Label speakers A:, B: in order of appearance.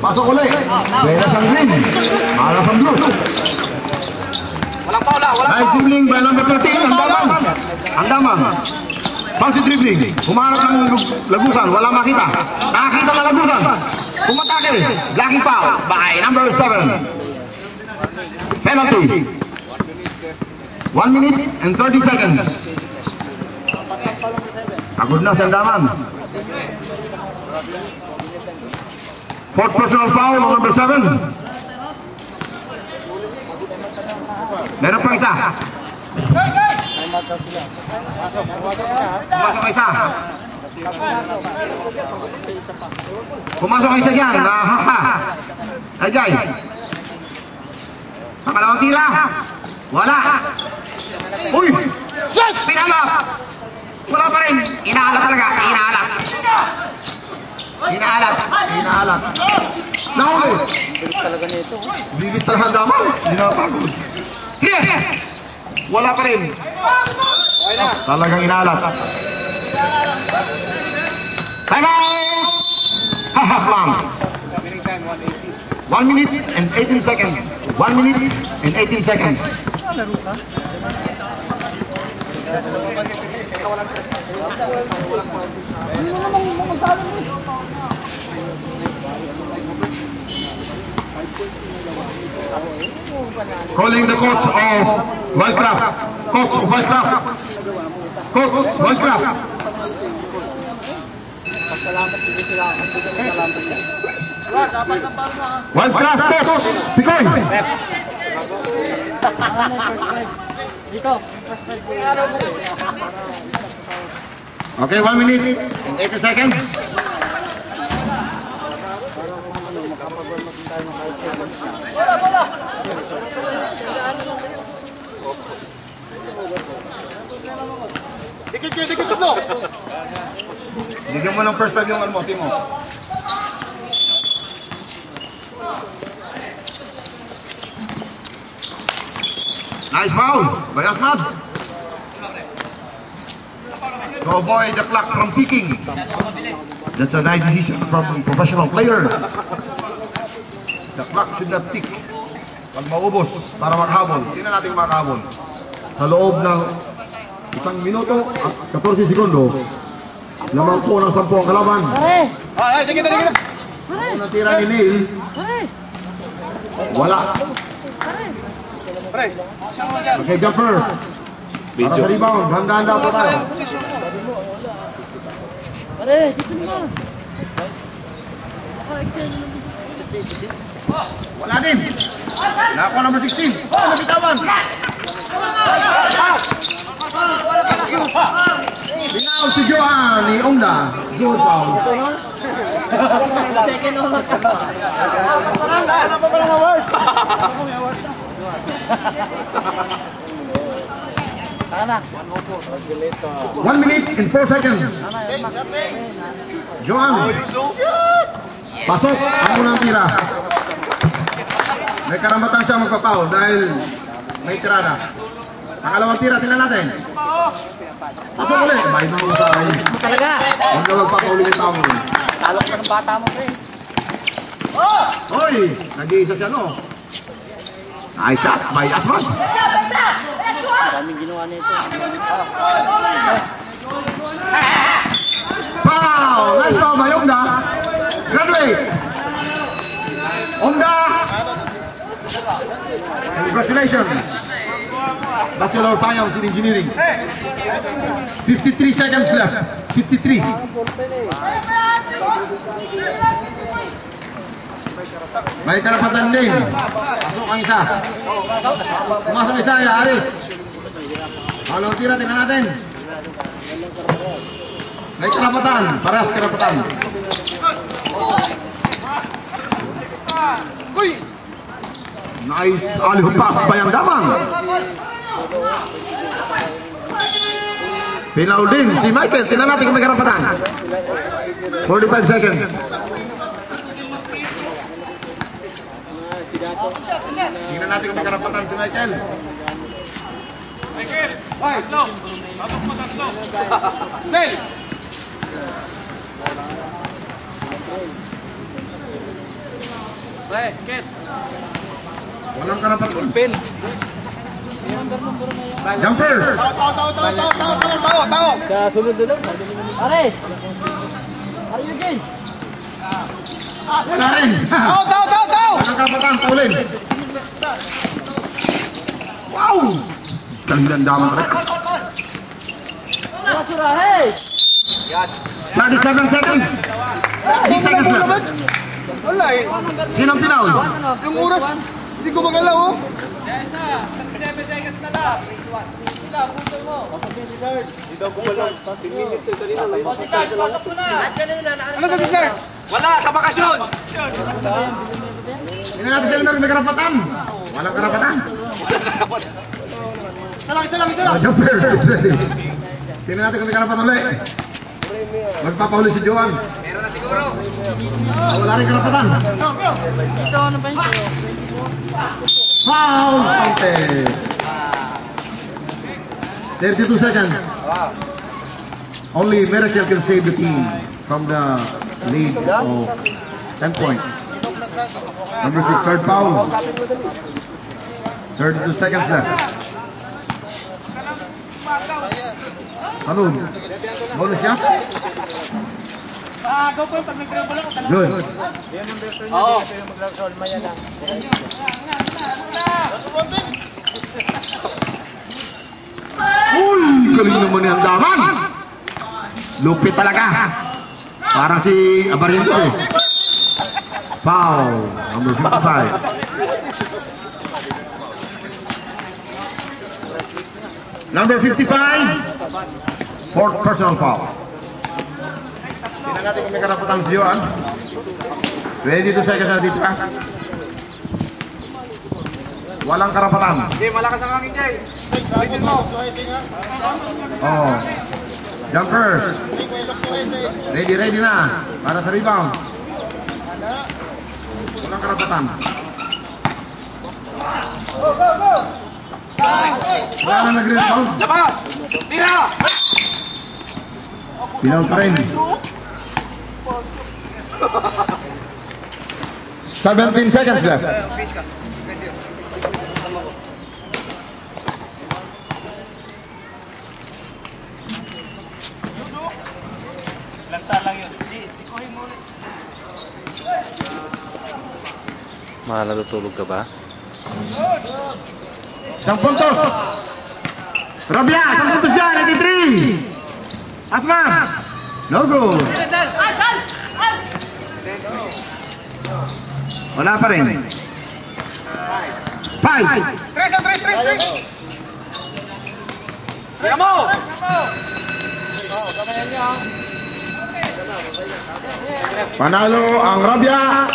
A: Pasok ulit. Beres ang green. Para sa blue.
B: Walang paula, walang
A: Nice dribbling by number 13. Ang daman. Bouncy dribbling. Humarap ng lagusan. Walang makita. Nakakita na lagusan. Pumatake. Blocking foul by number 7. Penalty. 1 minute and 30 seconds. Agad na sa daman. Fourth personal foul on number 7. Meron pang isa. Pumasok isa. Pumasok isa dyan. Ajay. Pangalawang tira. Wala. Uy! Yes! Pinalap! Wala pa rin. Inaalat talaga. Inaalat. Inaalat. Inaalat. Nahuli. Bilis talaga ang daman. Hindi na pagod. Yes! Wala pa rin. Talagang inaalat. Time out! Half lang. 1 minute and 18 seconds. 1 minute and 18 seconds. Calling the coach of Wildcraft. Coach of Wildcraft. Coach Wildcraft. Wildcraft coach. Pikoy. Okay, 1 minute and 80 seconds.
B: Dikit mo.
A: Bigyan mo ng first time yung team mo. Nice foul by Asmad. To avoid the clock from ticking. That's a nice decision from a professional player. The clock should not tick. Pag maubos para makahabol, hindi na natin makahabol. Sa loob ng 1 minuto at 14 segundo, lamang po ng 10 ang kalaban.
B: Dikit.
A: Unang tira ni Neil. Wala. Okay, jumper. Para sa rebound. Handa-handa po tayo. Wala din. Nakakuha number 16. Nabitawan. Binaon si Johan ni Ongda. Good foul. One minute and 4 seconds. Johan. Pasok ang unang tira. May karambatan siya magpapaul dahil may tirada. Pangalawang tira, tingnan natin. Pasok ulit. May mahusay.
C: Talaga.
A: Huwag na magpapauli ng tao mo.
C: Talok ka ng bata mo rin.
A: Hoy! Nag-iisa siya, no? Nice shot by Asmad.
C: Daming ginawa nito.
A: Foul! Nice foul by Ongda. Graduate! Ongda! Congratulations! Bachelor of Science in Engineering. 53 seconds left. 53. May karapatan din. Pasok ang isa. Pumasok isa, Aris. Walang tira, tingnan natin. May karapatan. Parehas karapatan. Nice alley-oop pass by Amdaman. Pilaw din si Michael. Tingnan natin kung may karapatan. 45 seconds. Tingnan natin kung may karapatan si Michael.
B: Tatlo. Pasok mo tatlo. Nel.
A: Walang karapatan.
B: Pin.
A: Jumper.
B: Tao.
C: Sa sunod na lang. Pare! Pare Eugene!
A: Wala rin.
B: Tao.
A: Walang karapatan. Taulin. Wow! Tandang-daman rin.
C: Sura, hey!
A: 37 seconds. 10 seconds left.
B: Wala eh.
A: Sinong pinaul?
B: Yung oras, hindi ko magalaw oh. Ano sa si sir? Wala, sa bakasyon.
A: Hindi natin sila may karapatan. Walang karapatan.
B: Isa lang.
A: Jumper. Tingnan natin kung may karapatan ulit. Magpapahuli si Joan.
B: Meron na siguro.
A: Wala rin karapatan.
C: Ito, ano ba yun?
A: Foul! Counted. 32 seconds. Only Miracle can save the team from the lead of 10 points. Number 6, third foul. 32 seconds left. Ano? Bonus siya? Good.
C: Oo.
A: Uy! Galing naman yung daman! Lupit talaga. Parang si Abarientos eh. Foul. Number 55. Number 55. Fourth personal foul. Tingnan natin kung may karapatan si Joan. 22 seconds na dito ka. Walang karapatan.
B: Hindi, malakas ang hangin Jay. Sabitin mo.
A: Oh. Jumper. Ready na. Para sa rebound. Walang karapatan. Wala na nag-rebound.
B: Labas! Tira!
A: Pinaw pa rin. 17 seconds left.
B: Lansa lang yun.
D: Mahal, natutulog ka ba?
A: Isang puntos. Rabia, isang puntos dyan. 83. Asma. No good. Wala pa rin. 5.
B: Tres! Tira mo!
A: Panalo ang Rabia.